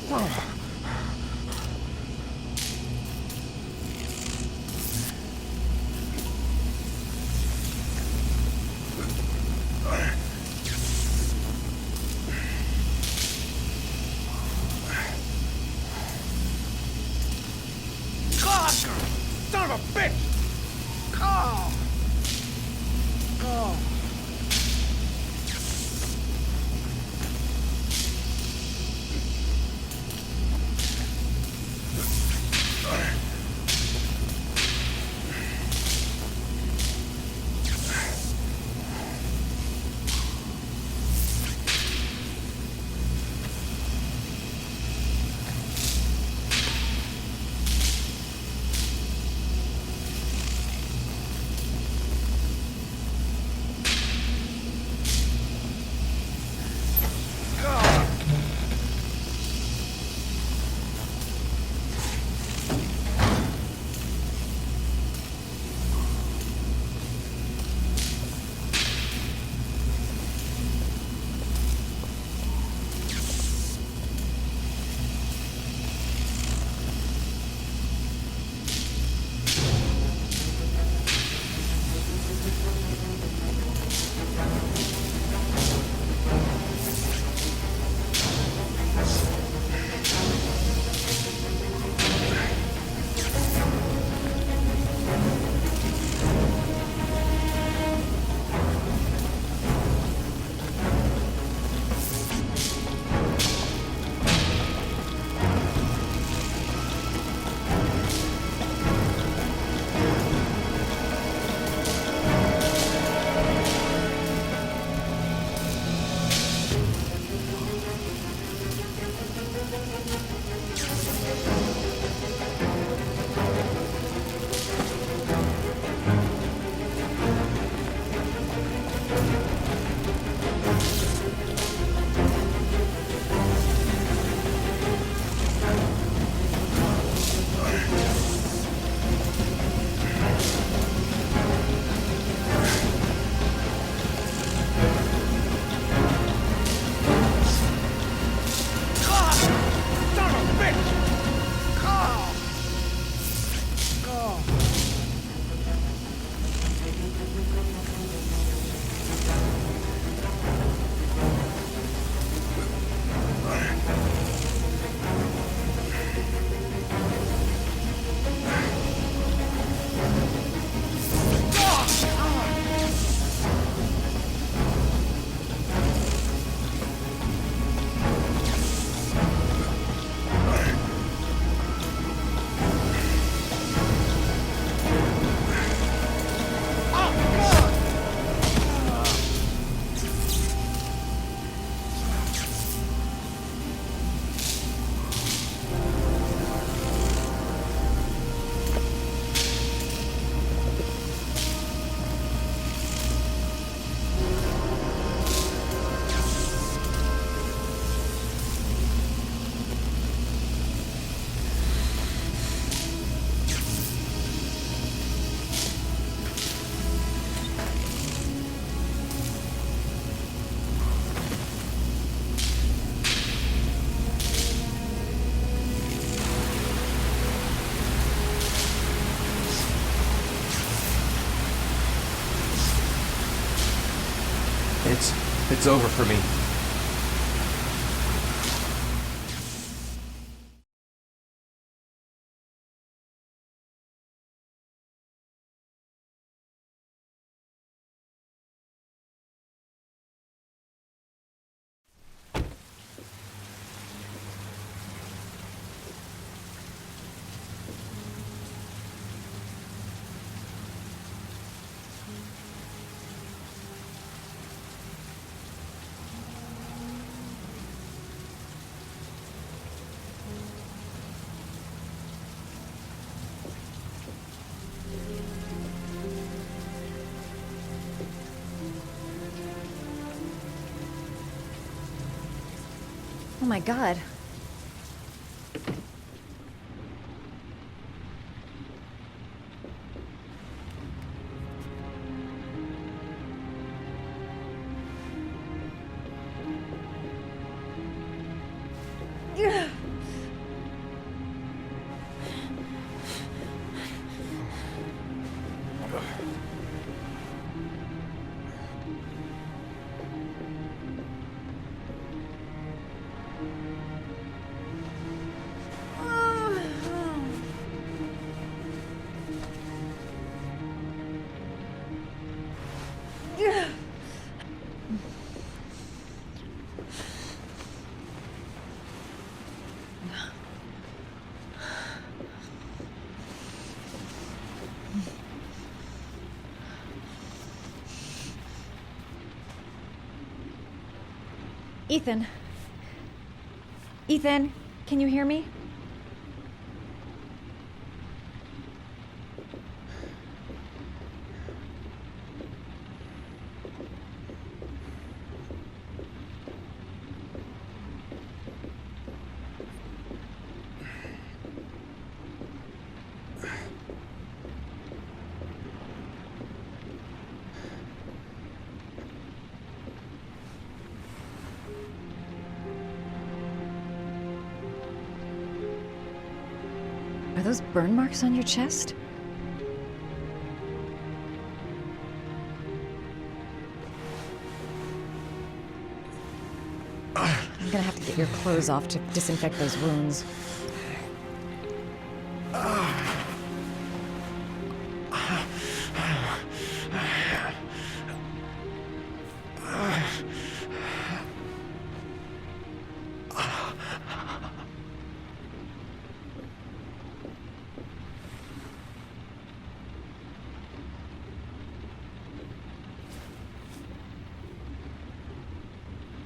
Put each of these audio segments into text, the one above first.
Son of a bitch! Oh. Oh. It's over for me. Oh my god. Ethan. Ethan, can you hear me? Are those burn marks on your chest? I'm gonna have to get your clothes off to disinfect those wounds.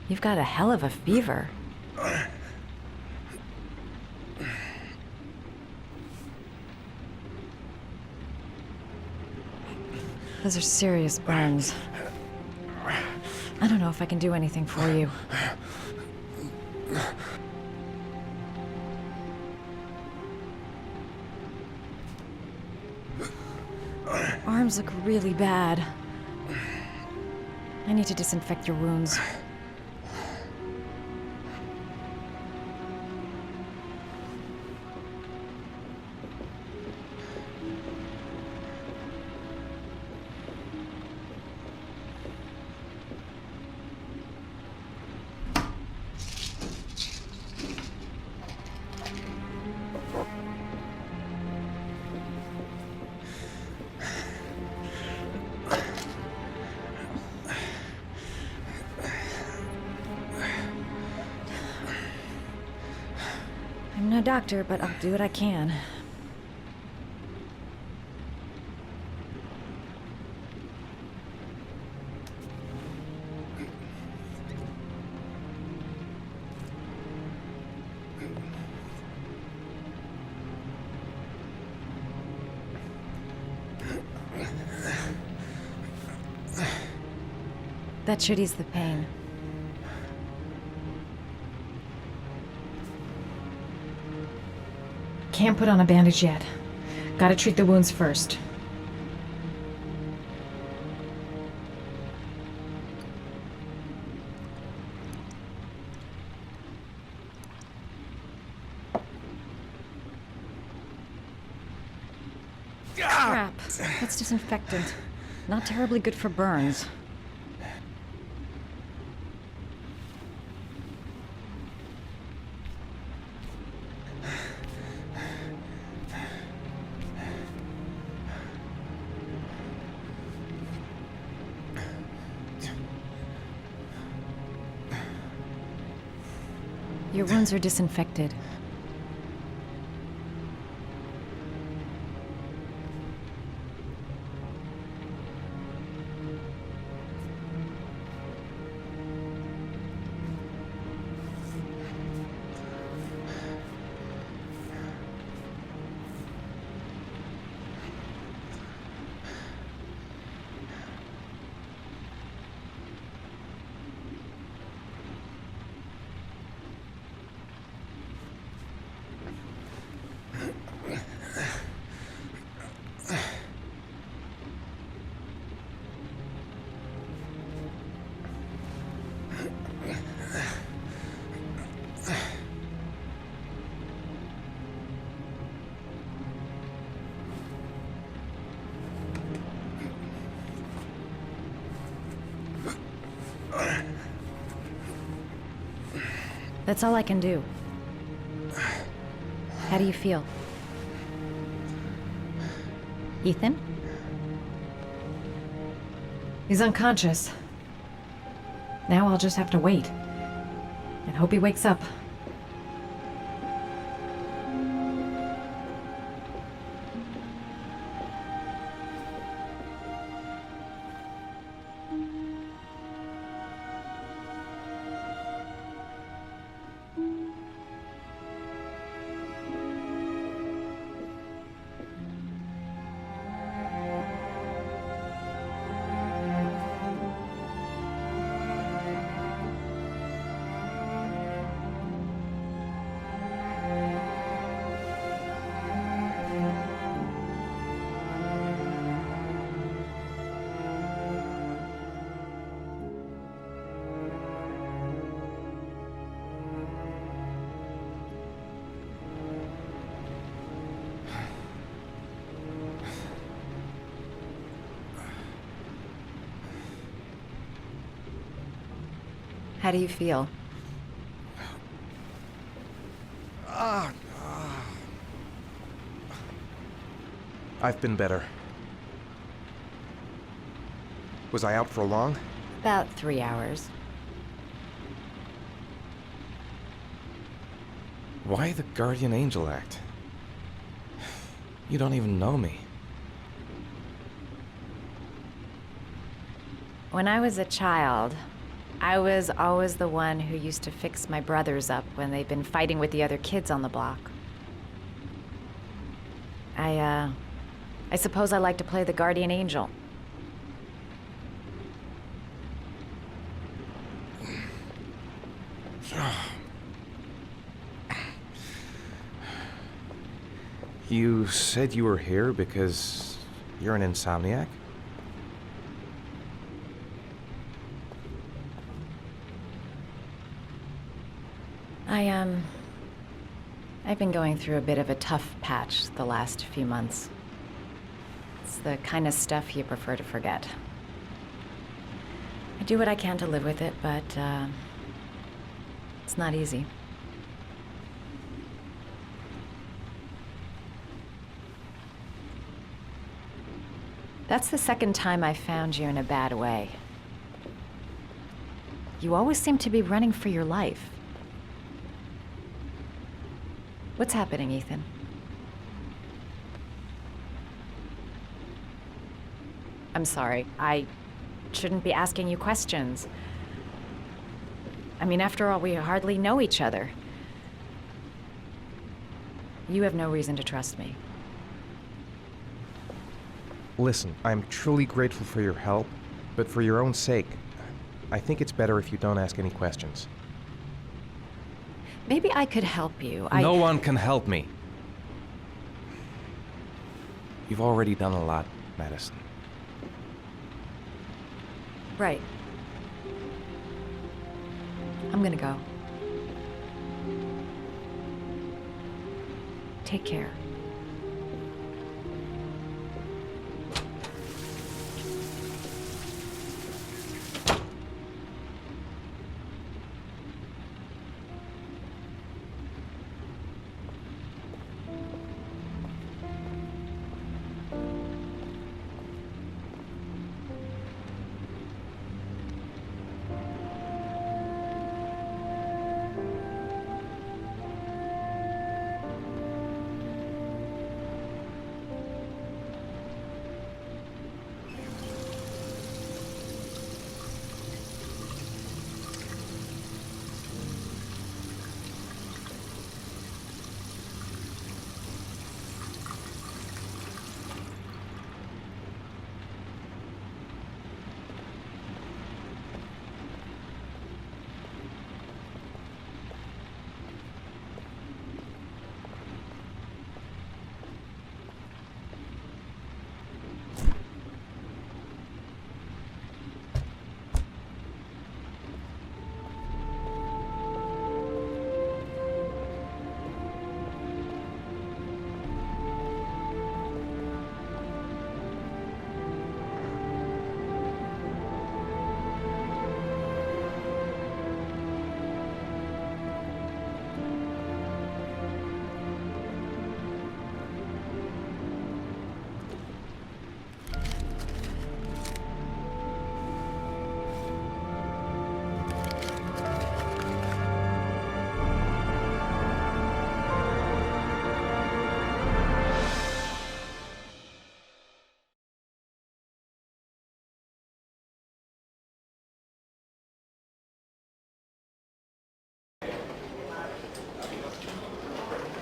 You've got a hell of a fever. Those are serious burns. I don't know if I can do anything for you. Arms look really bad. I need to disinfect your wounds. I'm no doctor, but I'll do what I can. That should ease the pain. Can't put on a bandage yet. Gotta treat the wounds first. Crap. That's disinfectant. Not terribly good for burns. Your wounds are disinfected. That's all I can do. How do you feel? Ethan? He's unconscious. Now I'll just have to wait. And hope he wakes up. How do you feel? I've been better. Was I out for long? About 3 hours. Why the guardian angel act? You don't even know me. When I was a child, I was always the one who used to fix my brothers up when they'd been fighting with the other kids on the block. I suppose I like to play the guardian angel. You said you were here because you're an insomniac? I've been going through a bit of a tough patch the last few months. It's the kind of stuff you prefer to forget. I do what I can to live with it, but, it's not easy. That's the second time I found you in a bad way. You always seem to be running for your life. What's happening, Ethan? I'm sorry. I shouldn't be asking you questions. I mean, after all, we hardly know each other. You have no reason to trust me. Listen, I'm truly grateful for your help, but for your own sake, I think it's better if you don't ask any questions. Maybe I could help you. No one can help me. You've already done a lot, Madison. Right. I'm gonna go. Take care.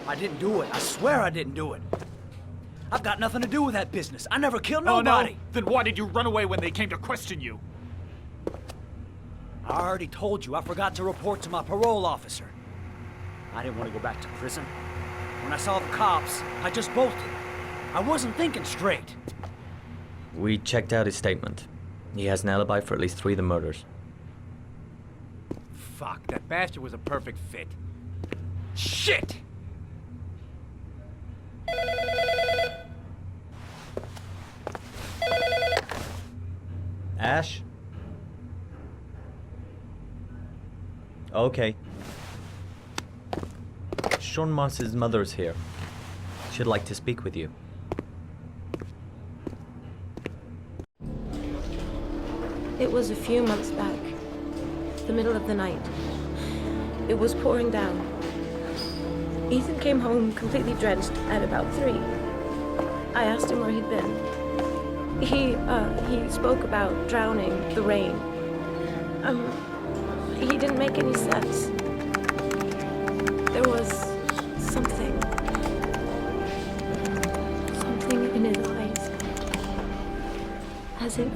I didn't do it. I swear I didn't do it. I've got nothing to do with that business. I never killed nobody. Oh, no? Then why did you run away when they came to question you? I already told you I forgot to report to my parole officer. I didn't want to go back to prison. When I saw the cops, I just bolted. I wasn't thinking straight. We checked out his statement. He has an alibi for at least 3 of the murders. Fuck, that bastard was a perfect fit. Shit! Ash? Okay. Sean Mars's mother's here. She'd like to speak with you. It was a few months back, the middle of the night. It was pouring down. Ethan came home completely drenched at about 3. I asked him where he'd been. He spoke about drowning, the rain. He didn't make any sense. There was something in his eyes, as if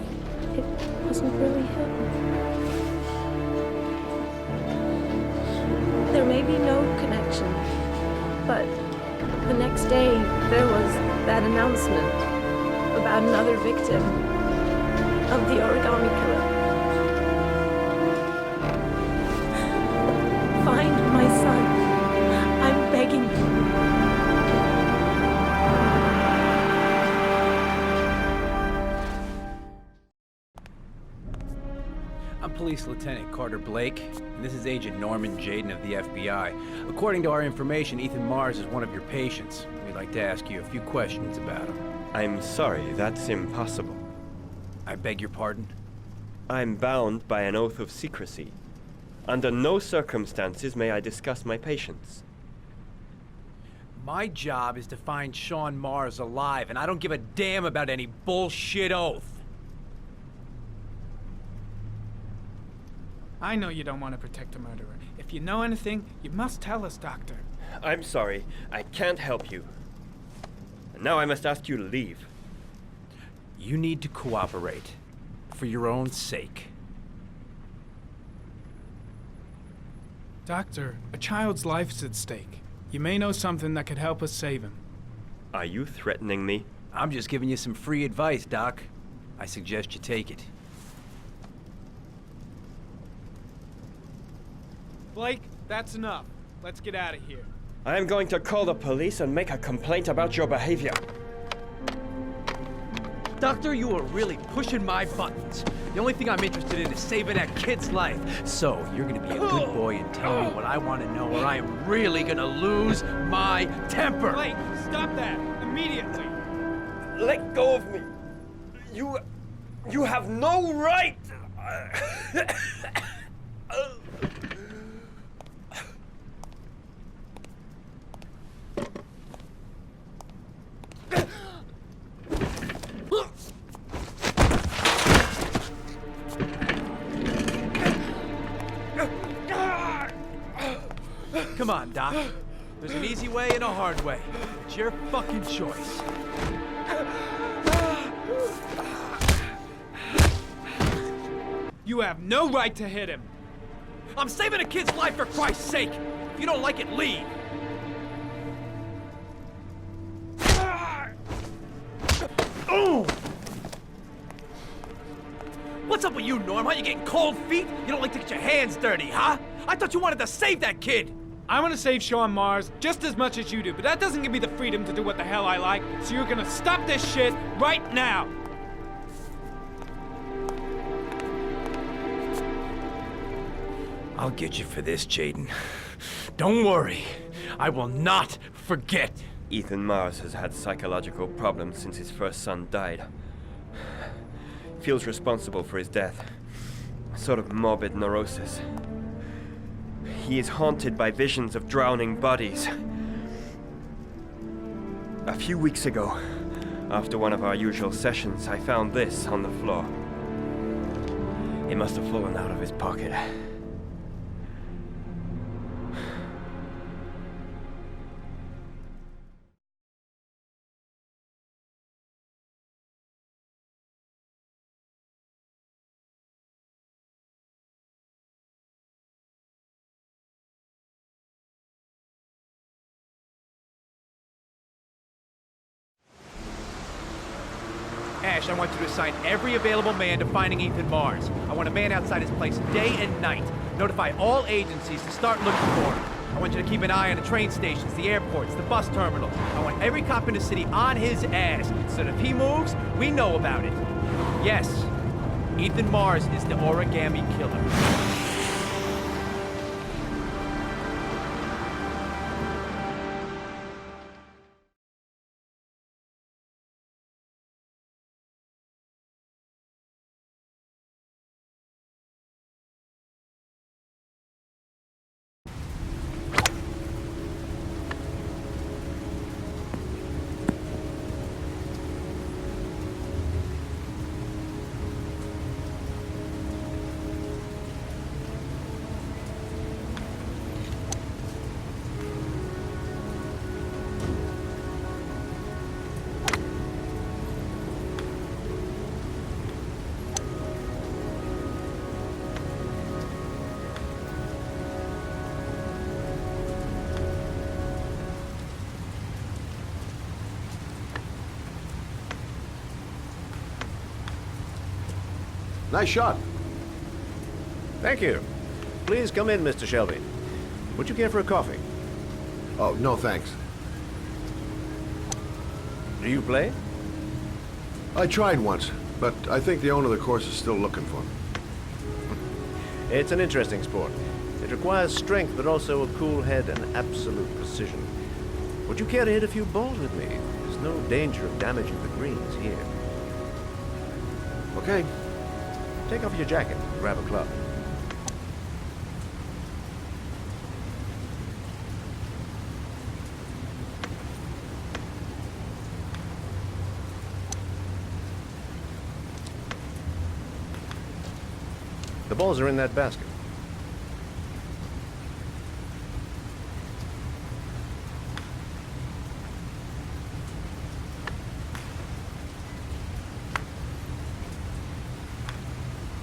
it wasn't really him. There may be no connection, but the next day there was that announcement about another victim of the origami killer. Find my son. I'm begging you. I'm Police Lieutenant Carter Blake, and this is Agent Norman Jaden of the FBI. According to our information, Ethan Mars is one of your patients. We'd like to ask you a few questions about him. I'm sorry, that's impossible. I beg your pardon? I'm bound by an oath of secrecy. Under no circumstances may I discuss my patients. My job is to find Sean Mars alive, and I don't give a damn about any bullshit oath. I know you don't want to protect a murderer. If you know anything, you must tell us, Doctor. I'm sorry, I can't help you. And now I must ask you to leave. You need to cooperate, for your own sake. Doctor, a child's life's at stake. You may know something that could help us save him. Are you threatening me? I'm just giving you some free advice, Doc. I suggest you take it. Blake, that's enough. Let's get out of here. I am going to call the police and make a complaint about your behavior. Doctor, you are really pushing my buttons. The only thing I'm interested in is saving that kid's life. So, you're gonna be a good boy and tell me what I want to know, or I am really gonna lose my temper. Blake, stop that! Immediately! Let go of me. You have no right. Come on, Doc. There's an easy way and a hard way. It's your fucking choice. You have no right to hit him! I'm saving a kid's life for Christ's sake! If you don't like it, leave! What's up with you, Norm? How you getting cold feet? You don't like to get your hands dirty, huh? I thought you wanted to save that kid! I want to save Sean Mars just as much as you do, but that doesn't give me the freedom to do what the hell I like, so you're gonna stop this shit right now! I'll get you for this, Jaden. Don't worry. I will not forget. Ethan Mars has had psychological problems since his first son died. Feels responsible for his death. A sort of morbid neurosis. He is haunted by visions of drowning bodies. A few weeks ago, after one of our usual sessions, I found this on the floor. It must have fallen out of his pocket. Ash, I want you to assign every available man to finding Ethan Mars. I want a man outside his place day and night. Notify all agencies to start looking for him. I want you to keep an eye on the train stations, the airports, the bus terminal. I want every cop in the city on his ass, so that if he moves, we know about it. Yes, Ethan Mars is the origami killer. Nice shot. Thank you. Please come in, Mr. Shelby. Would you care for a coffee? Oh, no thanks. Do you play? I tried once, but I think the owner of the course is still looking for me. It's an interesting sport. It requires strength, but also a cool head and absolute precision. Would you care to hit a few balls with me? There's no danger of damaging the greens here. Okay. Take off your jacket and grab a club. The balls are in that basket.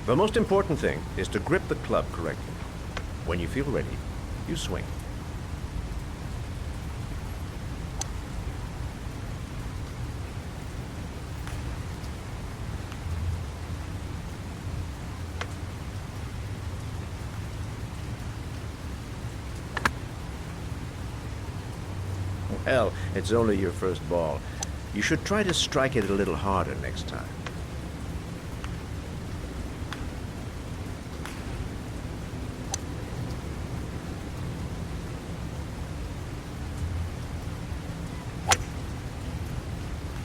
The most important thing is to grip the club correctly. When you feel ready, you swing. Well, it's only your first ball. You should try to strike it a little harder next time.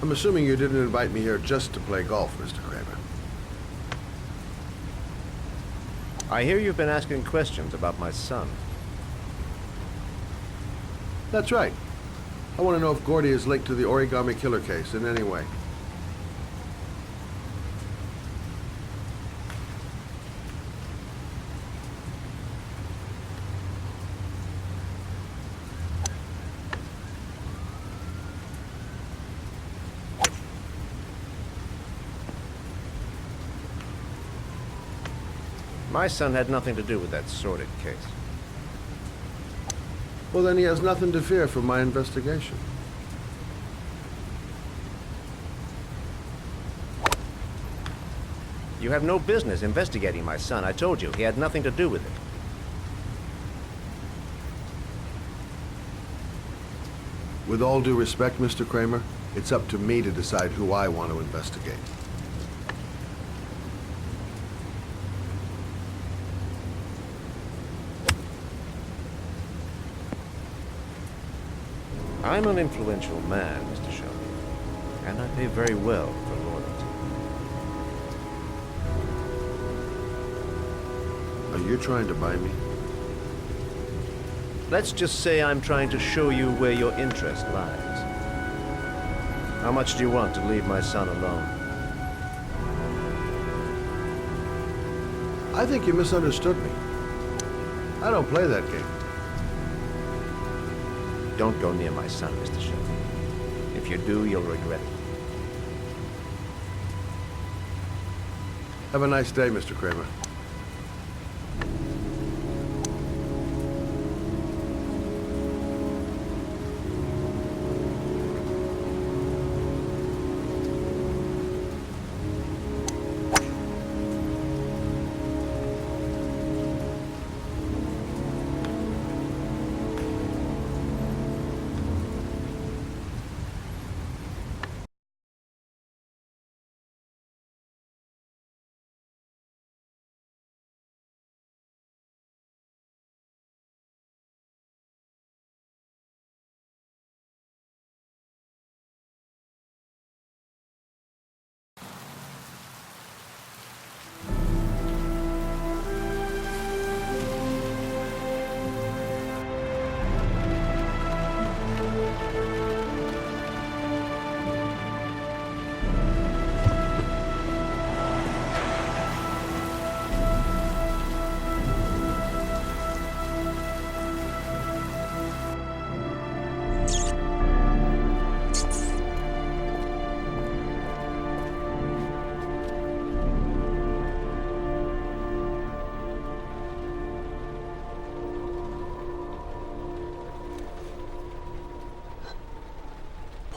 I'm assuming you didn't invite me here just to play golf, Mr. Kramer. I hear you've been asking questions about my son. That's right. I want to know if Gordy is linked to the origami killer case in any way. My son had nothing to do with that sordid case. Well, then he has nothing to fear from my investigation. You have no business investigating my son. I told you, he had nothing to do with it. With all due respect, Mr. Kramer, it's up to me to decide who I want to investigate. I'm an influential man, Mr. Shelby, and I pay very well for loyalty. Are you trying to buy me? Let's just say I'm trying to show you where your interest lies. How much do you want to leave my son alone? I think you misunderstood me. I don't play that game. Don't go near my son, Mr. Shelby. If you do, you'll regret it. Have a nice day, Mr. Kramer.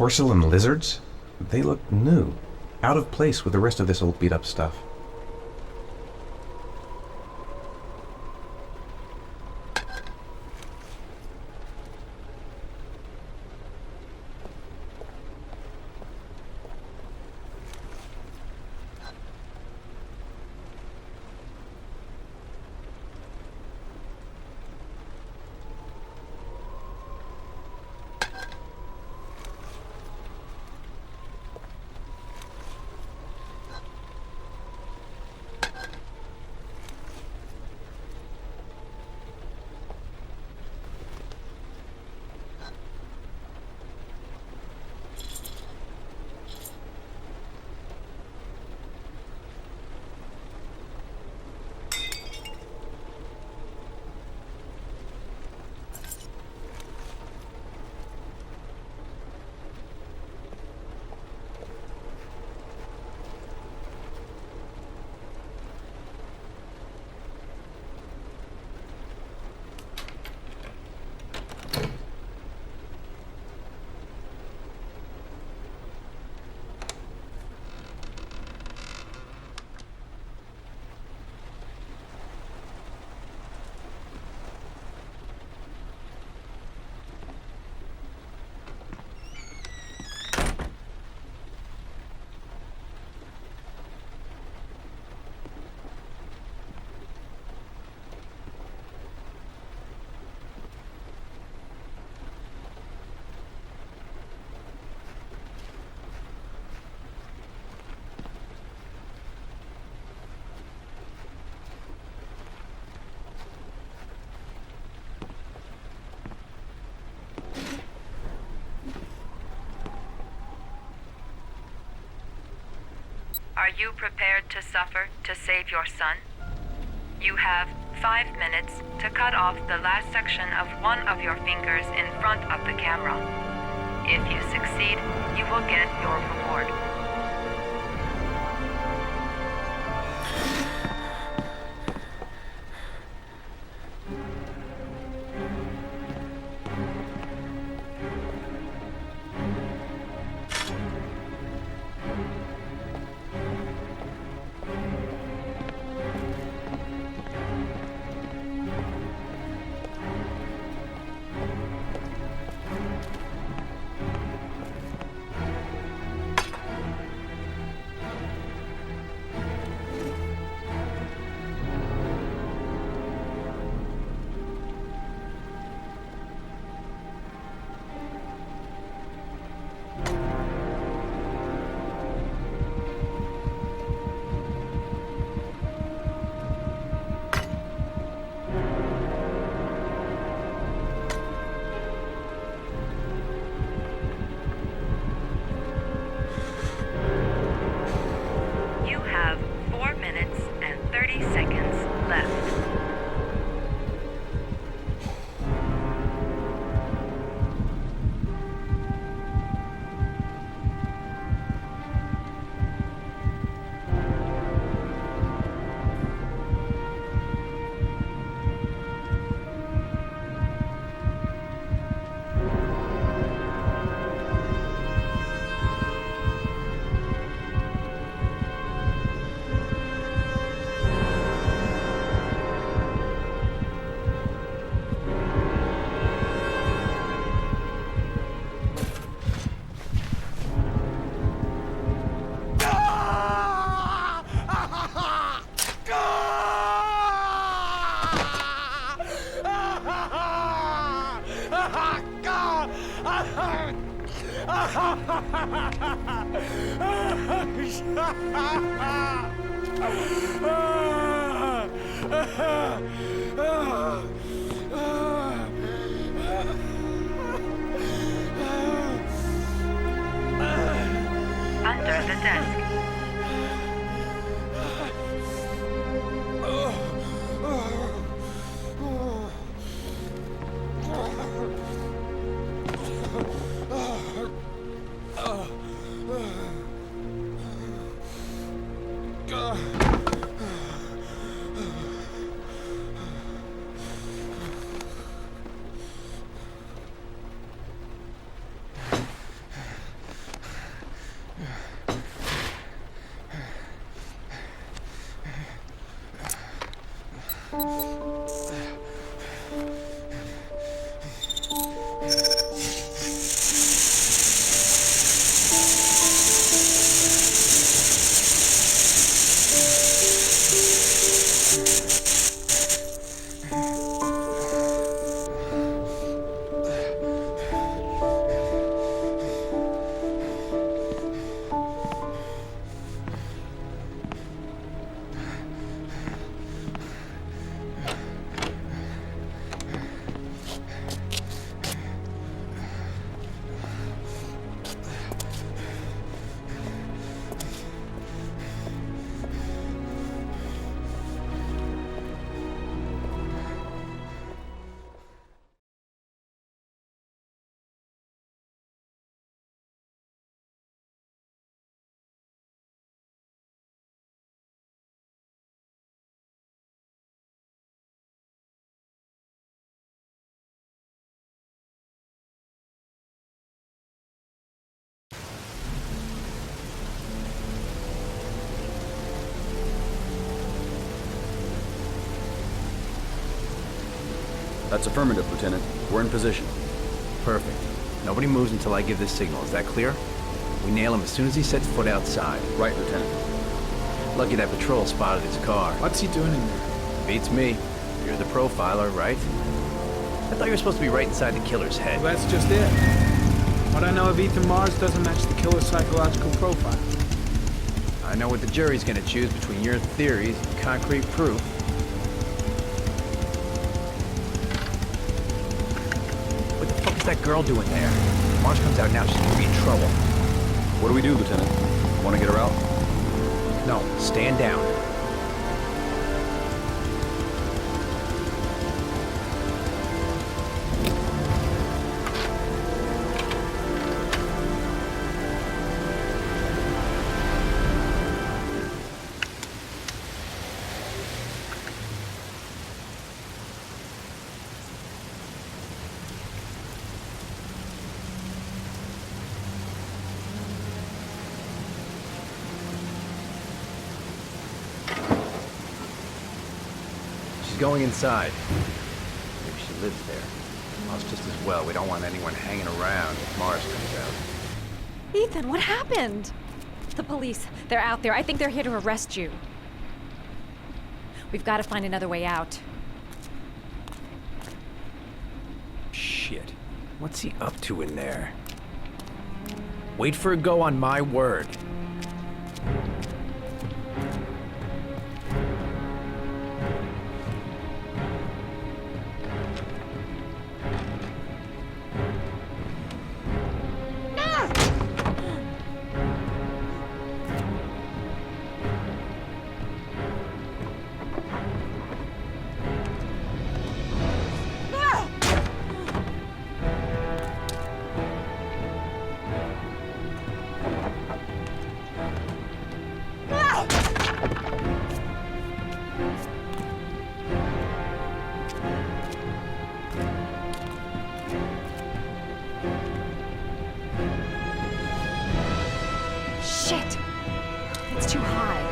Porcelain lizards? They look new, out of place with the rest of this old beat-up stuff. Are you prepared to suffer to save your son? You have 5 minutes to cut off the last section of one of your fingers in front of the camera. If you succeed, you will get your reward. You have 4 minutes and 30 seconds left. Under the desk. That's affirmative, Lieutenant. We're in position. Perfect. Nobody moves until I give this signal. Is that clear? We nail him as soon as he sets foot outside. Right, Lieutenant. Lucky that patrol spotted his car. What's he doing in there? Beats me. You're the profiler, right? I thought you were supposed to be right inside the killer's head. Well, that's just it. What I know of Ethan Mars doesn't match the killer's psychological profile. I know what the jury's gonna choose between your theories and concrete proof. What the fuck is that girl doing there? If Mars comes out now, she's gonna be in trouble. What do we do, Lieutenant? Want to get her out? No, stand down. Going inside. Maybe she lives there. Well, it's just as well. We don't want anyone hanging around if Mars comes out. Ethan, what happened? The police. They're out there. I think they're here to arrest you. We've got to find another way out. Shit. What's he up to in there? Wait for a go on my word. Shit! It's too high.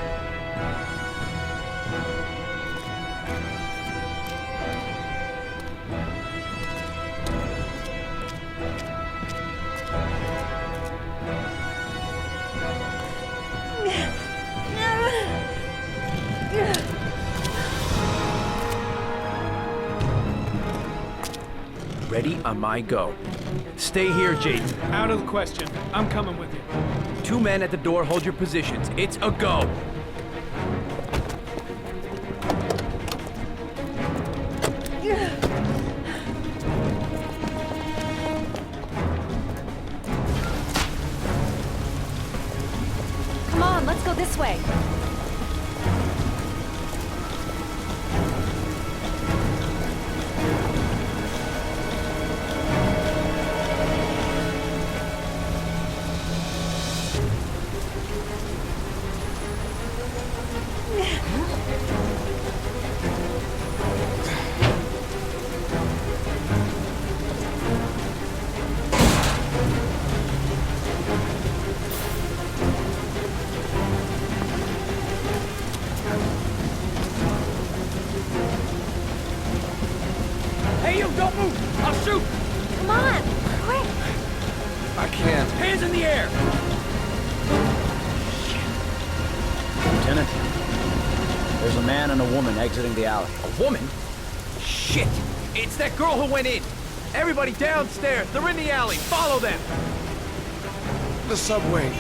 Ready on my go. Stay here, Jaden. Out of the question. I'm coming with you. 2 men at the door, hold your positions. It's a go. Come on, let's go this way. Hey, you, don't move! I'll shoot! Come on, quick! I can't. Hands in the air! Lieutenant, there's a man and a woman exiting the alley. A woman? Shit! It's that girl who went in! Everybody downstairs! They're in the alley! Follow them! The subway.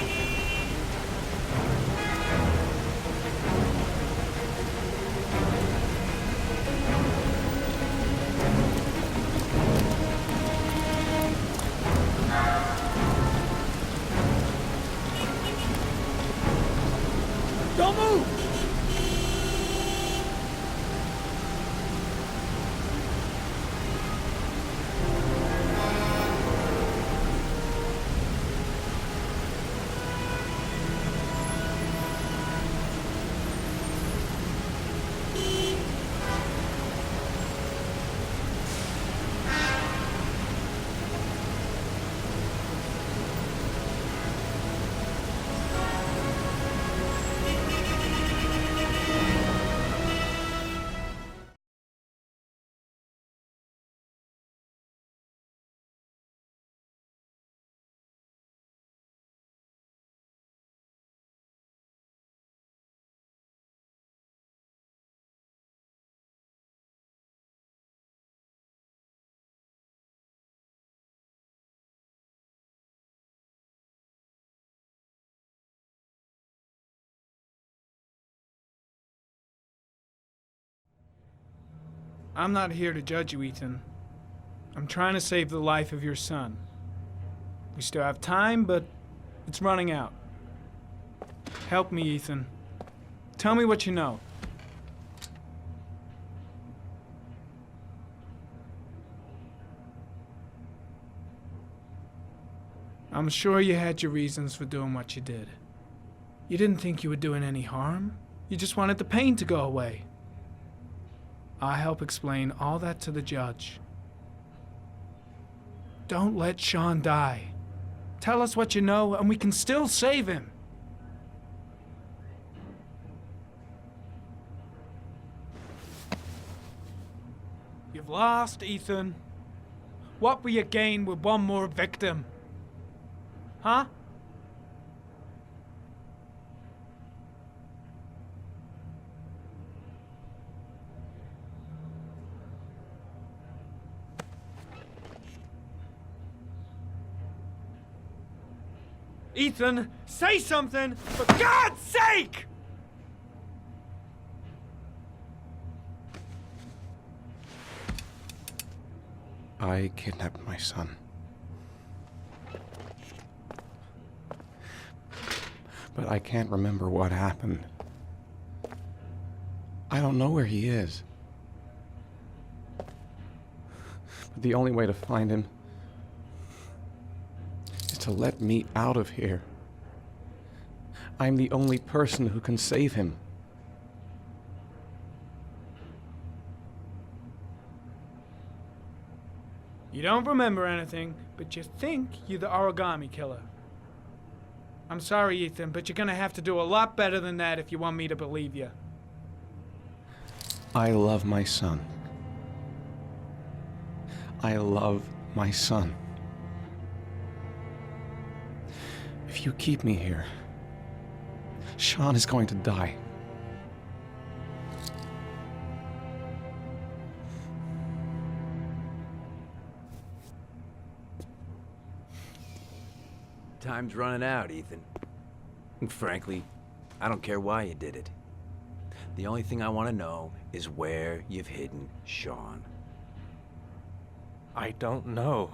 Don't move! I'm not here to judge you, Ethan. I'm trying to save the life of your son. We still have time, but it's running out. Help me, Ethan. Tell me what you know. I'm sure you had your reasons for doing what you did. You didn't think you were doing any harm. You just wanted the pain to go away. I'll help explain all that to the judge. Don't let Sean die. Tell us what you know, and we can still save him. You've lost, Ethan. What will you gain with one more victim? Huh? Ethan, say something, for God's sake! I kidnapped my son. But I can't remember what happened. I don't know where he is. But the only way to find him is to let me out of here. I'm the only person who can save him. You don't remember anything, but you think you're the origami killer. I'm sorry, Ethan, but you're gonna have to do a lot better than that if you want me to believe you. I love my son. I love my son. If you keep me here, Sean is going to die. Time's running out, Ethan. And frankly, I don't care why you did it. The only thing I want to know is where you've hidden Sean. I don't know.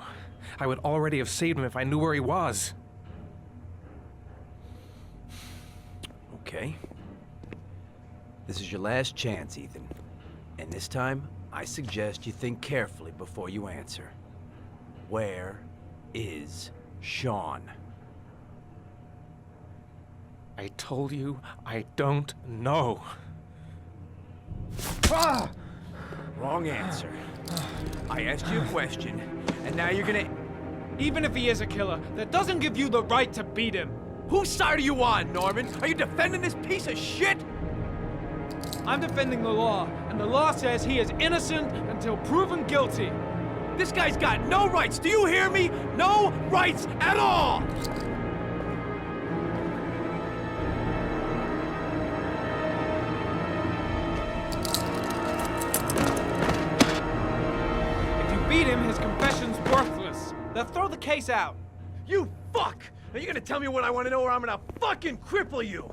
I would already have saved him if I knew where he was. Okay. This is your last chance, Ethan. And this time, I suggest you think carefully before you answer. Where is Sean? I told you, I don't know. Ah! Wrong answer. I asked you a question, and now you're gonna... Even if he is a killer, that doesn't give you the right to beat him. Whose side are you on, Norman? Are you defending this piece of shit? I'm defending the law, and the law says he is innocent until proven guilty. This guy's got no rights, do you hear me? No rights at all! Beat him, his confession's worthless. They'll throw the case out. You fuck! Are you gonna tell me what I want to know, or I'm gonna fucking cripple you?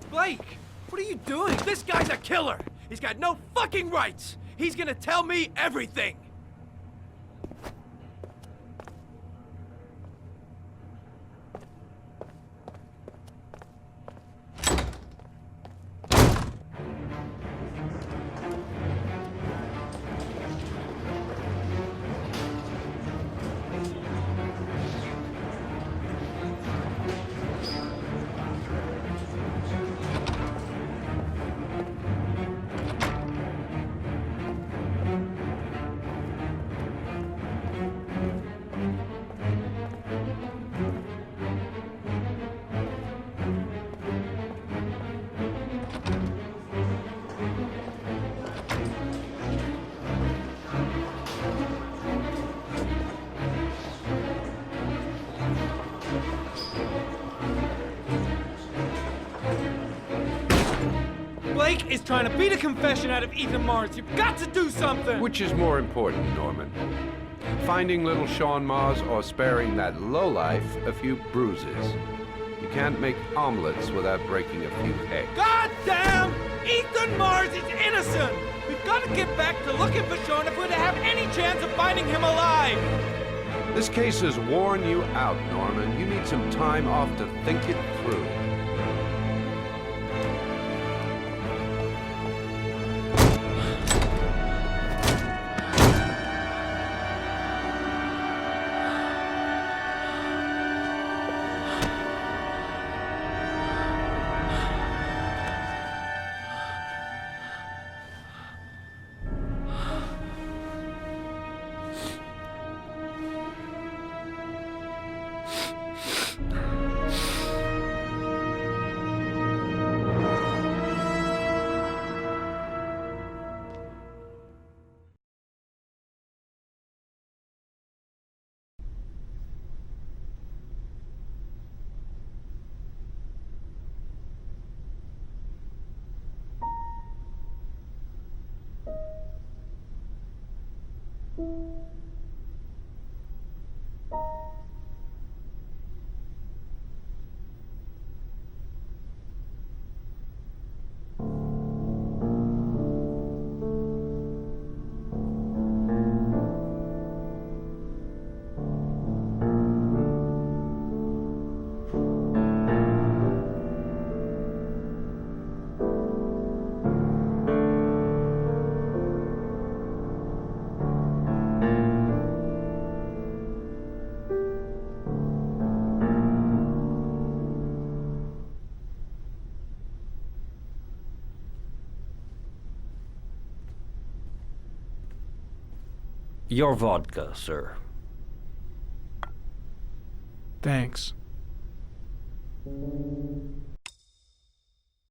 Blake, what are you doing? This guy's a killer! He's got no fucking rights! He's gonna tell me everything! Blake is trying to beat a confession out of Ethan Mars. You've got to do something! Which is more important, Norman? Finding little Sean Mars or sparing that lowlife a few bruises? You can't make omelets without breaking a few eggs. God damn! Ethan Mars is innocent! We've got to get back to looking for Sean if we're to have any chance of finding him alive! This case has worn you out, Norman. You need some time off to think it through. Your vodka, sir. Thanks.